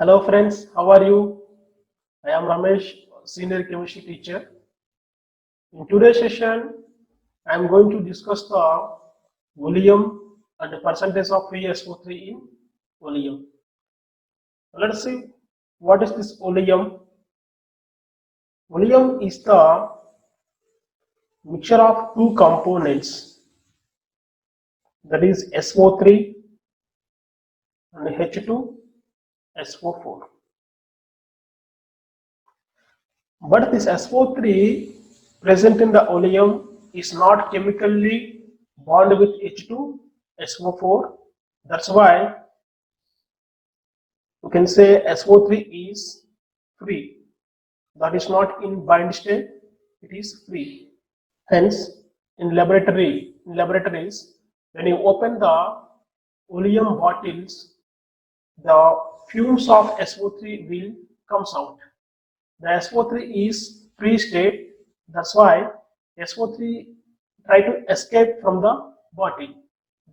Hello friends, how are you? I am Ramesh, senior chemistry teacher. In today's session, I am going to discuss the volume and the percentage of free SO3 in volume. Let's see what is this volume. Volume is the mixture of two components, that is SO3 and H2SO4. But this SO3 present in the oleum is not chemically bond with H2SO4. That's why you can say SO3 is free. That is not in bind state, it is free. Hence, in laboratories, when you open the oleum bottles, the fumes of SO3 will comes out. The SO3 is free state, that's why SO3 try to escape from the bottle.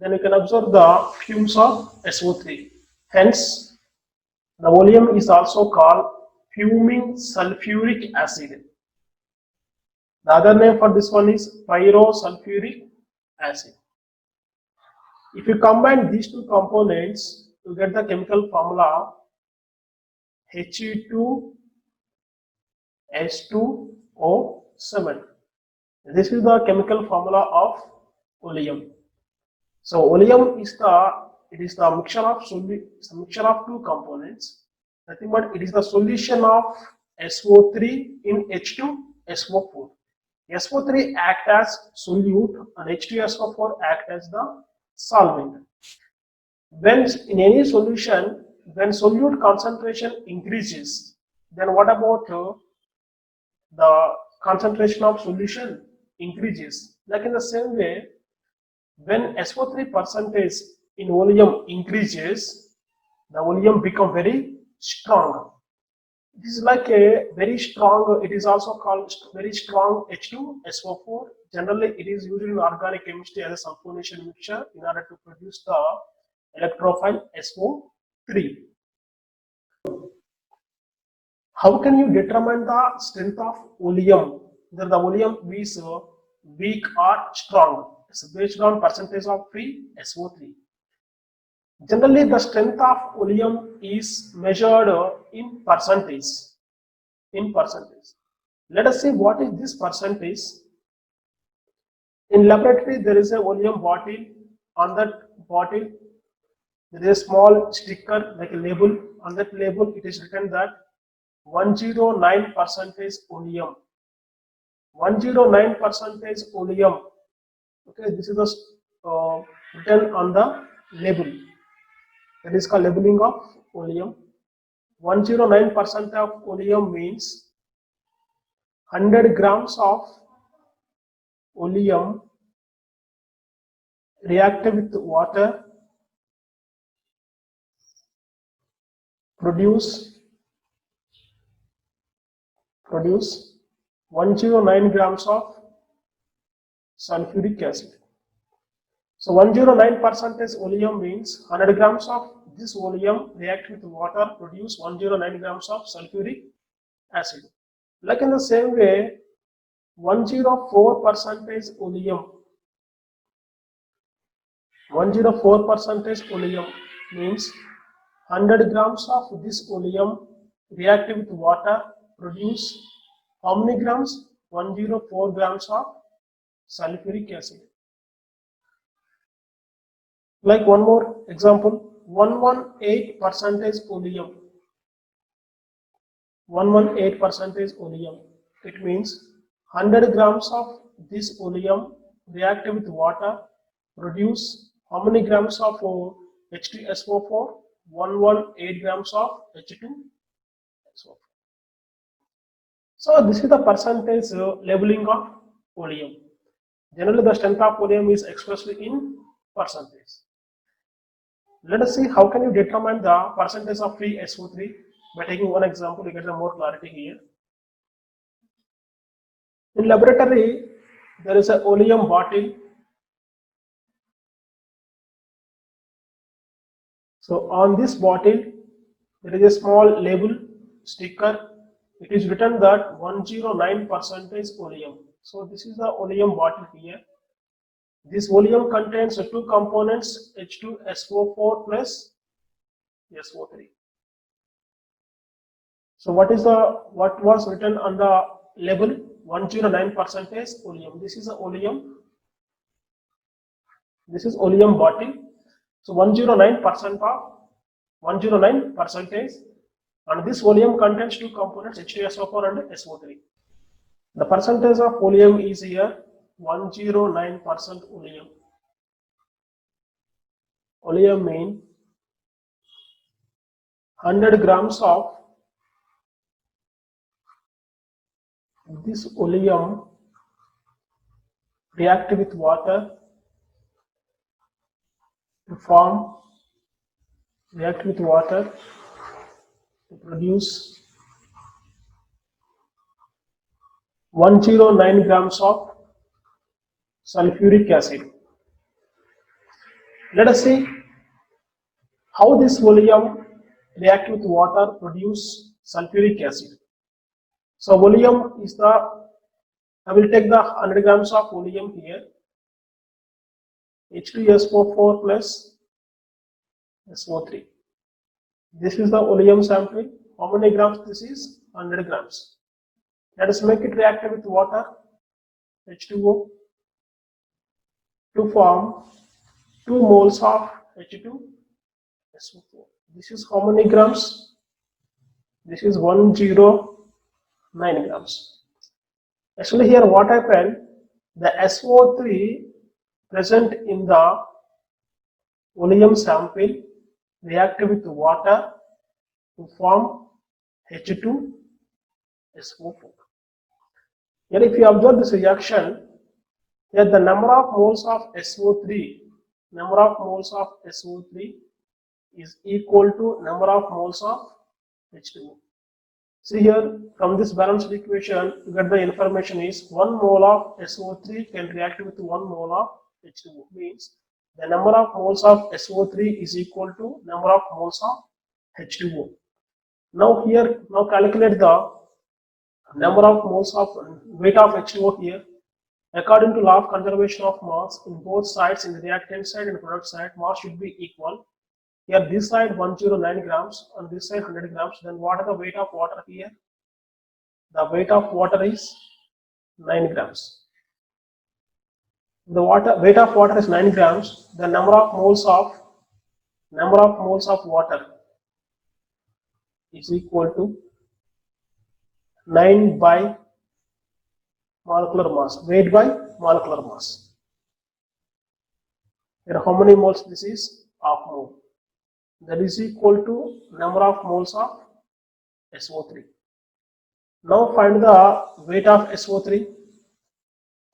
Then you can observe the fumes of SO3. Hence, the volume is also called fuming sulfuric acid. The other name for this one is pyrosulfuric acid. If you combine these two components, you get the chemical formula He2H2O7. This is the chemical formula of oleum. So oleum is the mixture of two components. Nothing but it is the solution of SO3 in H2SO4. SO3 act as solute and H2SO4 act as the solvent. When in any solution, when solute concentration increases, then what about the concentration of solution increases? Like in the same way, when SO3 percentage in volume increases, the volume become very strong. It is like a very strong, it is also called very strong H2SO4. Generally, it is used in organic chemistry as a sulfonation mixture in order to produce the electrophile SO3. How can you determine the strength of oleum? Whether the oleum is weak or strong? It's based on percentage of free SO3. Generally, the strength of oleum is measured in percentage. Let us see what is this percentage. In laboratory, there is a oleum bottle. On that bottle, there is a small sticker like a label. On that label, it is written that 109% oleum. 109% oleum. Okay, this is the written on the label. That is called labeling of oleum. 109% of oleum means 100 grams of oleum reacted with water produce 109 grams of sulfuric acid. So 109% oleum means 100 grams of this oleum react with water produce 109 grams of sulfuric acid. Like in the same way, 104% oleum. 104% oleum means 100 grams of this oleum react with water produce how many grams? 104 grams of sulfuric acid. Like one more example, 118% oleum. 118% oleum. It means 100 grams of this oleum react with water produce how many grams of H2SO4? 118 grams of H2SO4. So this is the percentage labeling of oleum. Generally, the strength of oleum is expressed in percentage. Let us see how can you determine the percentage of free SO3 by taking one example. You get some more clarity here. In laboratory, there is a oleum bottle. So on this bottle, there is a small label sticker. It is written that 109% oleum. So this is the oleum bottle here. This oleum contains two components, H2SO4 plus SO3. So what was written on the label? 109% oleum. This is the oleum. This is oleum bottle. So 109% of 109 percentage, and this oleum contains two components, H2SO4 and SO3. The percentage of oleum is here 109% oleum. Oleum means 100 grams of this oleum react with water to form, react with water to produce 109 grams of sulfuric acid. Let us see how this oleum react with water produce sulfuric acid. So oleum is I will take the 100 grams of oleum here, H2SO4 plus SO3. This is the oleum sample. How many grams this is? 100 grams. Let us make it react with water, H2O, to form 2 moles of H2SO4. This is how many grams? This is 109 grams. Actually here what happened, the SO3 present in the oleum sample react with water to form H2SO4. Here if you observe this reaction, here the number of moles of SO3 is equal to number of moles of H2O. See here, from this balanced equation, you get the information is 1 mole of SO3 can react with 1 mole of H2O. Means the number of moles of SO3 is equal to number of moles of H2O. Now calculate the number of moles of weight of H2O here. According to law of conservation of mass, in both sides, in the reactant side and product side, mass should be equal. Here this side 109 grams, on this side 100 grams. Then what are the weight of water here? The weight of water is 9 grams. The weight of water is 9 grams. The number of moles of water is equal to 9 by molecular mass, weight by molecular mass. Here how many moles this is? Half mole. That is equal to number of moles of SO3. Now find the weight of SO3.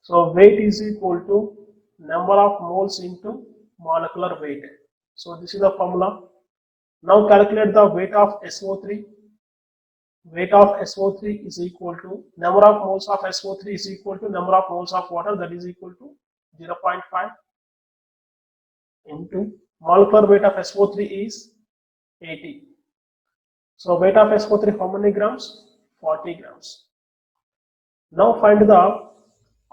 So weight is equal to number of moles into molecular weight. So this is the formula. Now calculate the weight of SO3. Weight of SO3 is equal to number of moles of SO3 is equal to number of moles of water, that is equal to 0.5 into molecular weight of SO3 is 80. So weight of SO3 how many grams? 40 grams. Now find the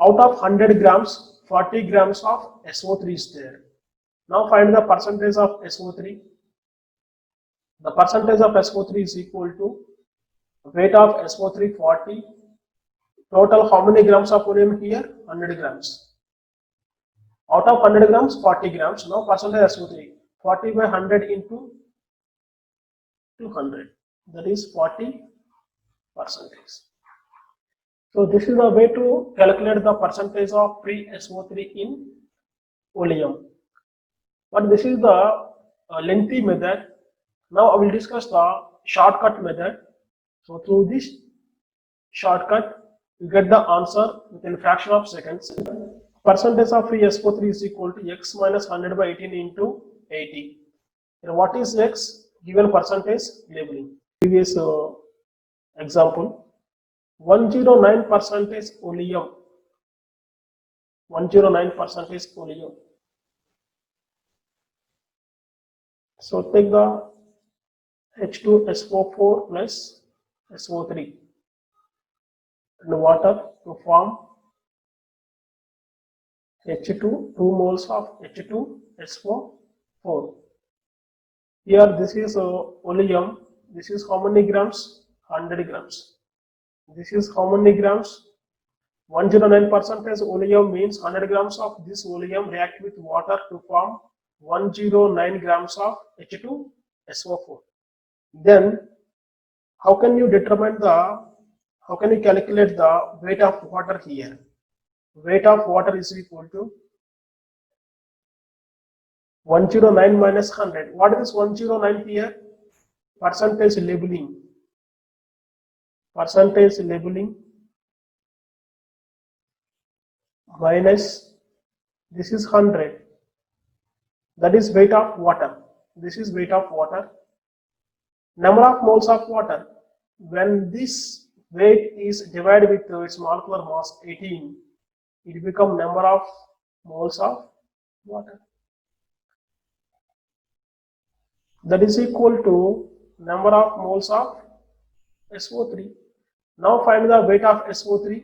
out of 100 grams, 40 grams of SO3 is there. Now find the percentage of SO3. The percentage of SO3 is equal to weight of SO3 40. Total how many grams of oleum here? 100 grams. Out of 100 grams, 40 grams. Now percentage SO3. 40 by 100 into 200. That is 40%. So this is the way to calculate the percentage of free SO3 in oleum. But this is the lengthy method. Now I will discuss the shortcut method. So through this shortcut, you get the answer within a fraction of seconds. Percentage of free SO3 is equal to x minus 100 by 18 into 80. And what is x? Given percentage labeling. Previous example, 109% oleum. 109% oleum. So take the H2SO4 plus SO3 and water to form H2, 2 moles of H2SO4. Here this is oleum. This is how many grams? 100 grams. This is how many grams? 109% oleum means 100 grams of this oleum react with water to form 109 grams of H2SO4. Then how can you calculate the weight of water here? Weight of water is equal to 109 minus 100. What is this 109 here? Percentage labeling. Percentage labeling minus this is 100. That is weight of water. This is weight of water. Number of moles of water. When this weight is divided with its molecular mass 18, it becomes number of moles of water. That is equal to number of moles of SO3. Now find the weight of SO3.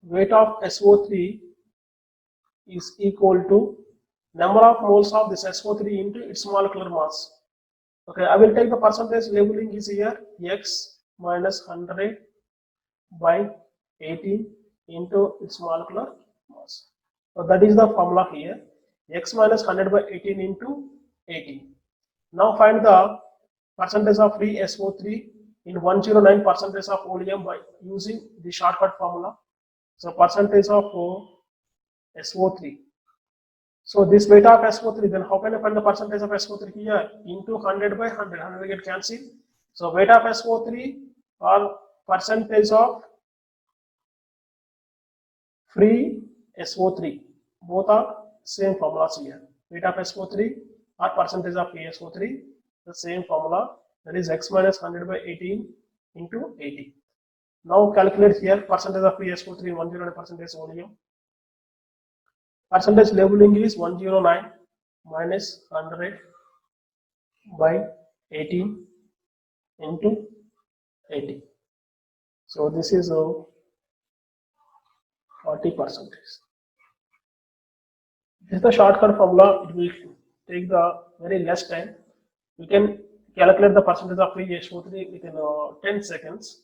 Weight of SO3 is equal to number of moles of this SO3 into its molecular mass. Okay, I will take the percentage labeling is here X minus 100 by 18 into its molecular mass. So that is the formula here. X minus 100 by 18 into 18. Now find the percentage of free SO3 in 109 percentage of oleum by using the shortcut formula. So percentage of SO3. So this weight of SO3, then how can I find the percentage of SO3 here? Into 100 by 100, 100 get cancelled. So weight of SO3 or percentage of free SO3. Both are same formulas here. Weight of SO3 or percentage of free SO3, the same formula, that is X minus 100 by 18 into 80. Now calculate here percentage of free SO3 in 109 percentage oleum. Percentage labeling is 109 minus 100 by 18 into 80. So this is 40%. This is the shortcut formula. It will take the very less time. You can calculate the percentage of free SO3 within 10 seconds.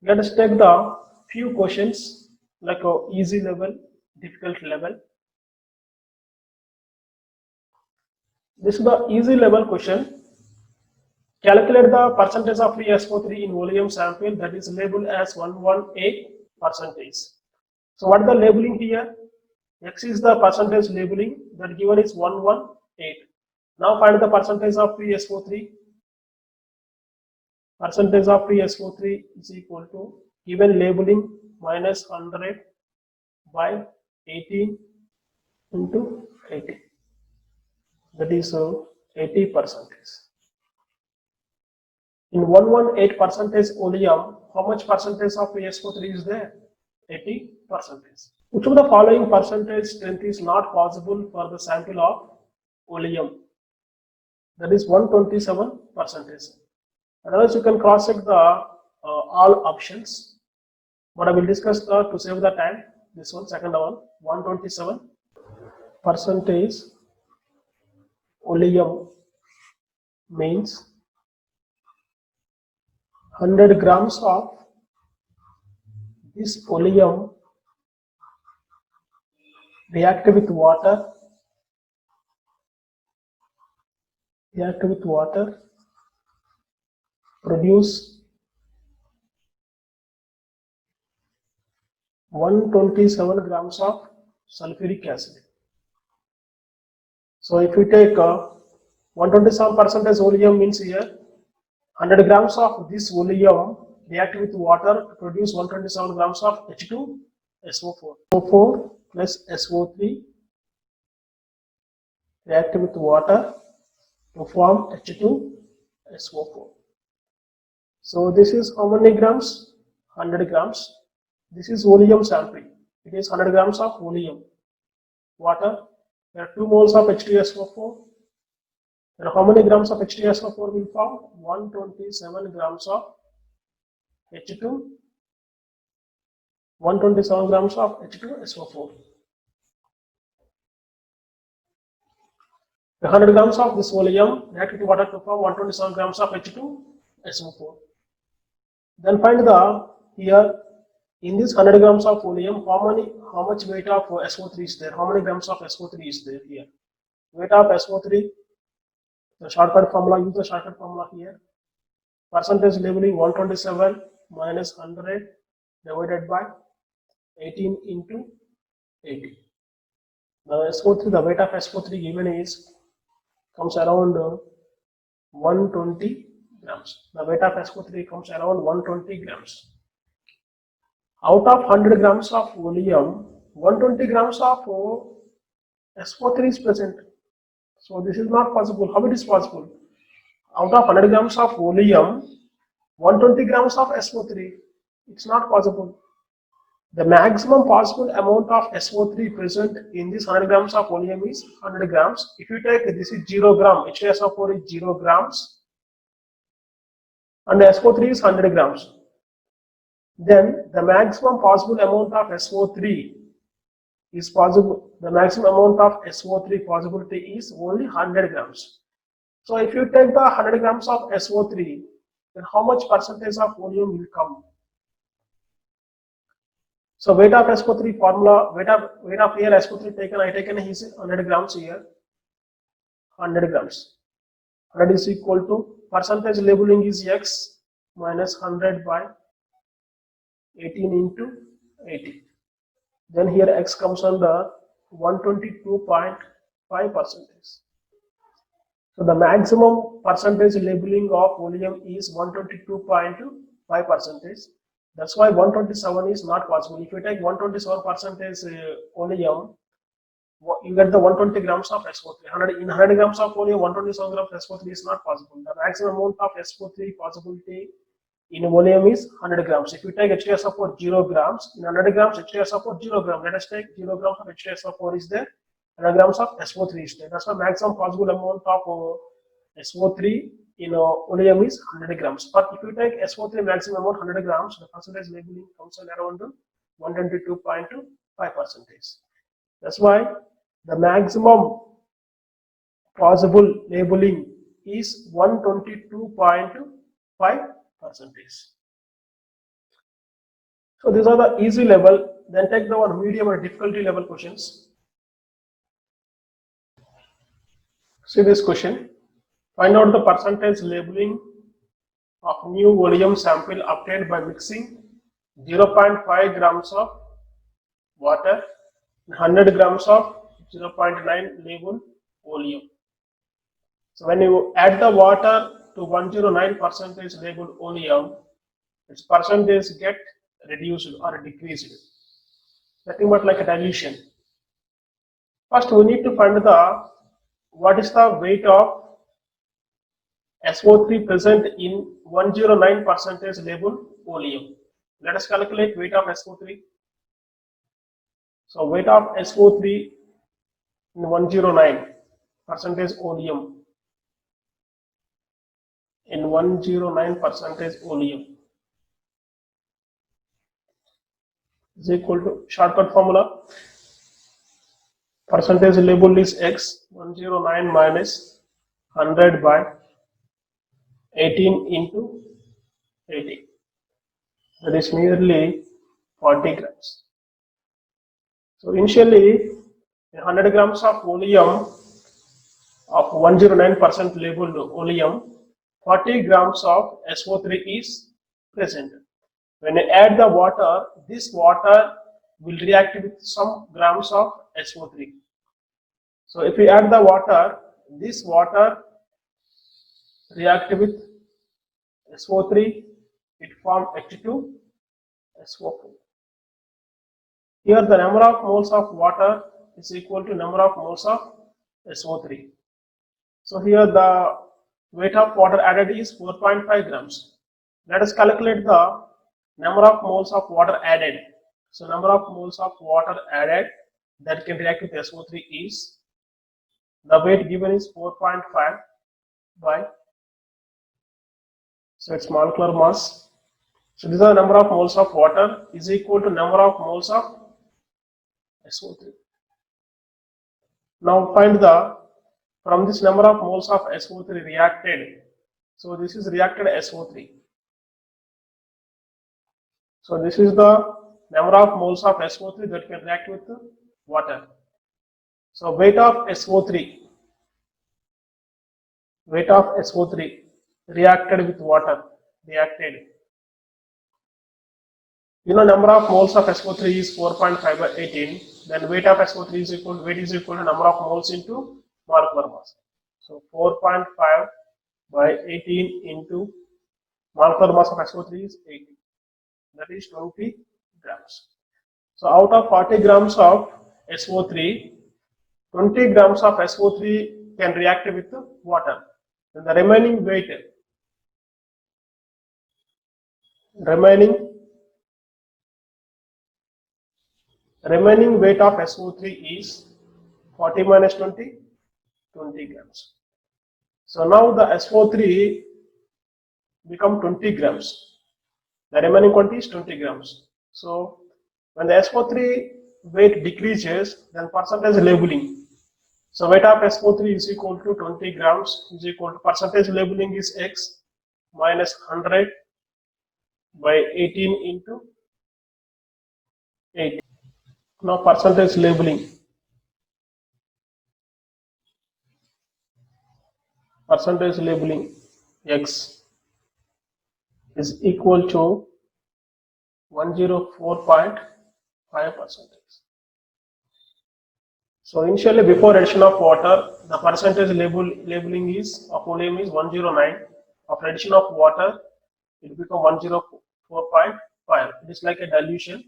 Let us take the few questions like easy level, difficult level. This is the easy level question. Calculate the percentage of free SO3 in volume sample that is labeled as 118%. So what is the labeling here? X is the percentage labeling that given is 118. Now find the percentage of free SO3. Percentage of free SO3 is equal to given labeling minus 100 by 18 into 80. That is 80%. In 118% oleum, how much percentage of SO3 is there? 80%. Which of the following percentage strength is not possible for the sample of oleum? That is 127%. Otherwise, you can cross check the all options. But I will discuss to save the time. This one, second one, 127% oleum means 100 grams of this oleum react with water, produce 127 grams of sulfuric acid. So if we take 127% oleum means here 100 grams of this oleum react with water to produce 127 grams of H2SO4. SO4 plus SO3 react with water to form H2SO4. So this is how many grams? 100 grams. This is oleum sample. It is 100 grams of oleum. Water. There are 2 moles of H2SO4. Then how many grams of H2SO4 will form? 127 grams of H2, 127 grams of H2SO4. 100 grams of this oleum reacted to water to form 127 grams of H2SO4. Then find the here in this 100 grams of oleum, how much weight of SO3 is there? How many grams of SO3 is there here? Weight of SO3, the shortcut formula, use the shortcut formula here. Percentage labeling 127 minus 100 divided by 18 into 80. The SO3, the weight of SO3 given is comes around 120 grams. The weight of SO3 comes around 120 grams. Out of 100 grams of oleum, 120 grams of SO3 is present. So this is not possible. How it is possible? Out of 100 grams of oleum, 120 grams of SO3. It's not possible. The maximum possible amount of SO3 present in this 100 grams of oleum is 100 grams. If you take this is 0 gram, H2SO4 is 0 grams and SO3 is 100 grams. Then the maximum possible amount of SO3 is possible. The maximum amount of SO3 possibility is only 100 grams. So if you take the 100 grams of SO3, then how much percentage of oleum will come? So weight of SO3 formula, weight of here SO3 taken, I taken is 100 grams here. 100 grams. 100 is equal to percentage labeling is X minus 100 by 18 into 80. Then here X comes under 122.5 percentage. So the maximum percentage labeling of oleum is 122.5 percentage. That's why 127 is not possible. If you take 127 percentage oleum, you get the 120 grams of SO3. In 100 grams of oleum, 127 grams of SO3 is not possible. The maximum amount of SO3 possibility in oleum is 100 grams. If you take H2SO4 0 grams, in 100 grams H2SO4 0 grams. Let us take 0 grams of H2SO4 is there, 100 grams of SO3 is there. That's the maximum possible amount of SO3 in oleum is 100 grams. But if you take SO3 maximum amount 100 grams, the percentage labeling comes in around 122.5 percentage. That's why the maximum possible labeling is 122.5 percentage. So these are the easy level. Then take the one medium or difficulty level questions. See this question. Find out the percentage labeling of new oleum sample obtained by mixing 0.5 grams of water, 100 grams of 0.9 labeled oleum. So when you add the water to 109 percentage labeled oleum, its percentage get reduced or decreased. Nothing but like a dilution. First we need to find what is the weight of SO3 present in 109 percentage labeled oleum. Let us calculate weight of SO3. So weight of SO3 in 109 percentage oleum. In 109 percentage oleum is equal to shortcut formula. Percentage labeled is X, 109 minus 100 by 18 into 80. That is nearly 40 grams. So initially 100 grams of oleum of 109% labeled oleum, 40 grams of SO3 is present. When you add the water, this water will react with some grams of SO3. So if we add the water, this water react with SO3, it forms H2SO4. Here the number of moles of water is equal to number of moles of SO3. So here the weight of water added is 4.5 grams. Let us calculate the number of moles of water added. So number of moles of water added that can react with SO3 is, the weight given is 4.5. by, so its molecular mass. So this is the number of moles of water is equal to number of moles of SO3. Now find the, from this number of moles of SO3 reacted, so this is reacted SO3. So this is the number of moles of SO3 that can react with water. So weight of SO3 reacted with water, reacted. You know, number of moles of SO3 is 4.5 by 18. Then weight of SO3 is equal to number of moles into molecular mass. So 4.5 by 18 into molecular mass of SO3 is 80. That is 20 grams. So out of 40 grams of SO3, 20 grams of SO3 can react with water. Then the remaining weight of SO3 is 40 minus 20, 20 grams. So now the SO3 become 20 grams. The remaining quantity is 20 grams. So when the SO3 weight decreases, then percentage labeling. So weight of SO3 is equal to 20 grams is equal to percentage labeling is X minus 100 by 18 into 8. Now percentage labeling. Percentage labeling X is equal to 104.5%. So initially, before addition of water, the percentage labeling is of oleum is 109. After addition of water, it become 104.5. It is like a dilution.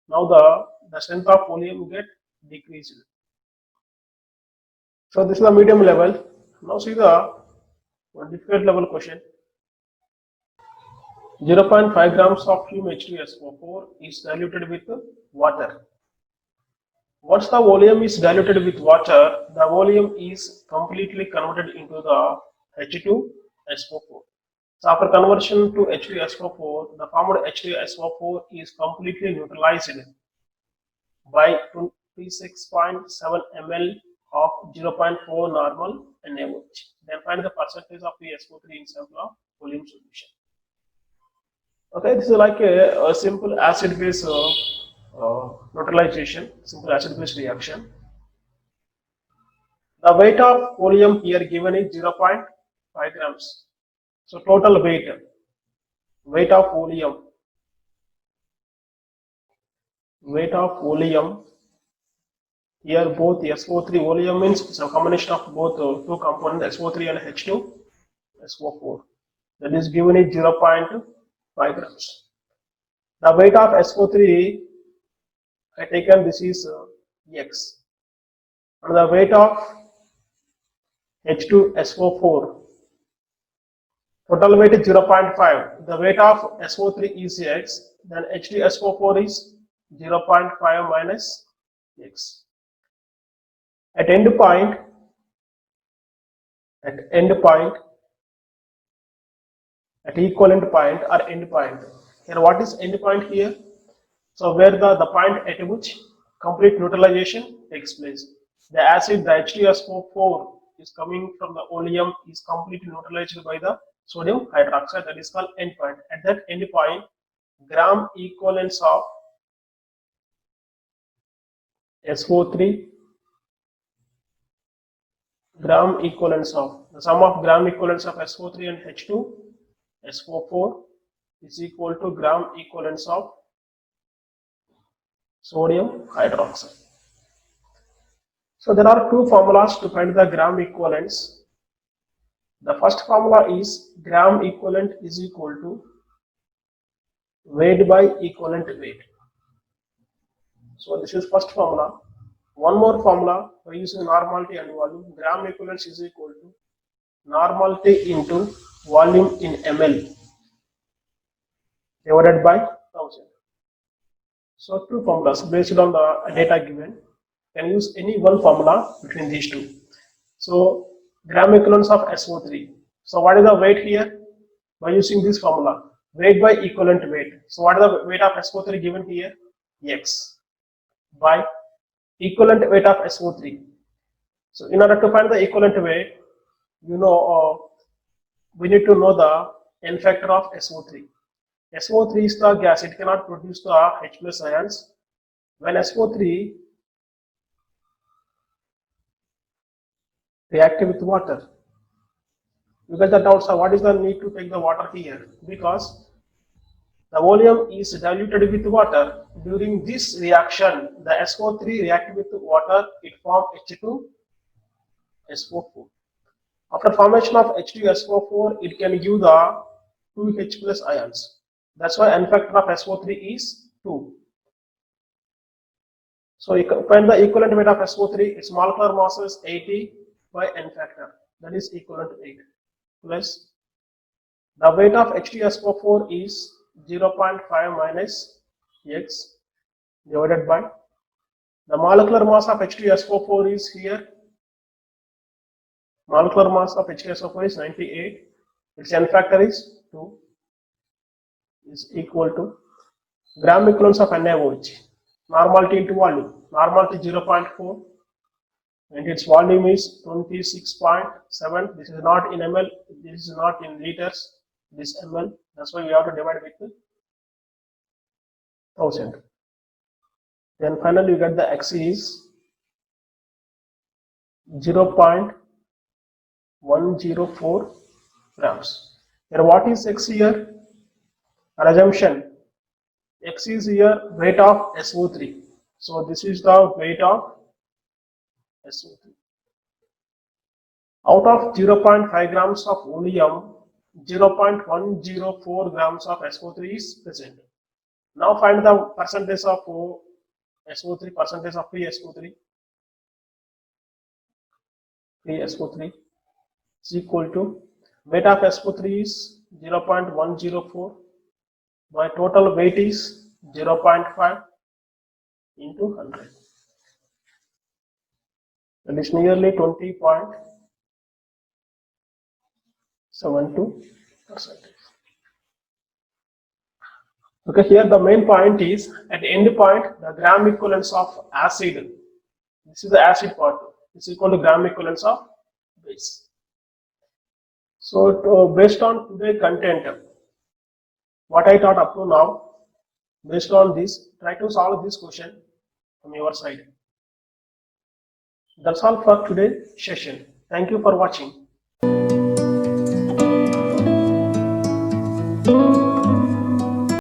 Now the strength of oleum get decreased. So this is the medium level. Now see the difficult level question. 0.5 grams of fume H2SO4 is diluted with water. Once the volume is diluted with water, the volume is completely converted into the H2SO4. So after conversion to H2SO4, the formed H2SO4 is completely neutralized by 26.7 ml of 0.4 normal NaOH. Then find the percentage of the SO3 in sample of volume solution. Okay, this is like a simple acid-base neutralization, simple acid-base reaction. The weight of oleum here given is 0.5 grams. So total weight of oleum, here both SO3 oleum means it's a combination of both two components SO3 and H2SO4. That is given is 0.5 grams. The weight of SO3 I taken this is X, and the weight of H2SO4 total weight is 0.5. The weight of SO3 is X, then H2SO4 is 0.5 minus X. At end point, at equivalent point or end point. Here, what is end point here? So where the point at which complete neutralization takes place. The acid, the H2SO4 is coming from the oleum is completely neutralized by the sodium hydroxide, that is called end point. At that end point, gram equivalents of SO3, gram equivalents of the sum of gram equivalents of SO3 and H2SO4 is equal to gram equivalents of sodium hydroxide. So there are two formulas to find the gram equivalents. The first formula is gram equivalent is equal to weight by equivalent weight. So this is first formula. One more formula by using normality and volume. Gram equivalence is equal to normality into volume in ml divided by 1000. So two formulas based on the data given. Can use any one formula between these two. So gram equivalence of SO3. So what is the weight here? By using this formula, weight by equivalent weight. So what is the weight of SO3 given here? X by equivalent weight of SO3. So in order to find the equivalent weight, we need to know the N factor of SO3. SO3 is the gas, it cannot produce the H plus ions. When SO3 reactive with water, you get the doubt, so what is the need to take the water here? Because the volume is diluted with water. During this reaction, the SO3 reacted with water, it forms H2SO4. After formation of H2SO4, it can give the 2H plus ions. That's why N factor of SO3 is 2. So you can find the equivalent weight of SO3, its molecular mass is 80 by N factor. That is equivalent to 8. Plus the weight of H2SO4 is 0.5 minus X divided by the molecular mass of H2SO4 is here. Molecular mass of H2SO4 is 98. Its N factor is 2 is equal to gram equivalence of NaOH. Normality into volume. Normality 0.4 and its volume is 26.7. This is not in ml, this is not in liters, this ml. That's why we have to divide with 1000. Then finally you get the X is 0.104 grams. Here what is X here? An assumption. X is here weight of SO3. So this is the weight of SO3. Out of 0.5 grams of oleum, 0.104 grams of SO3 is present. Now find the percentage of SO3, percentage of free SO3. Free SO3 is equal to weight of SO3 is 0.104 by total weight is 0.5 into 100. That is nearly 20.72%. Okay, here the main point is at the end point the gram equivalence of acid. This is the acid part. Is equal to gram equivalence of base. So based on today's content, what I taught up to now, based on this, try to solve this question from your side. That's all for today's session. Thank you for watching.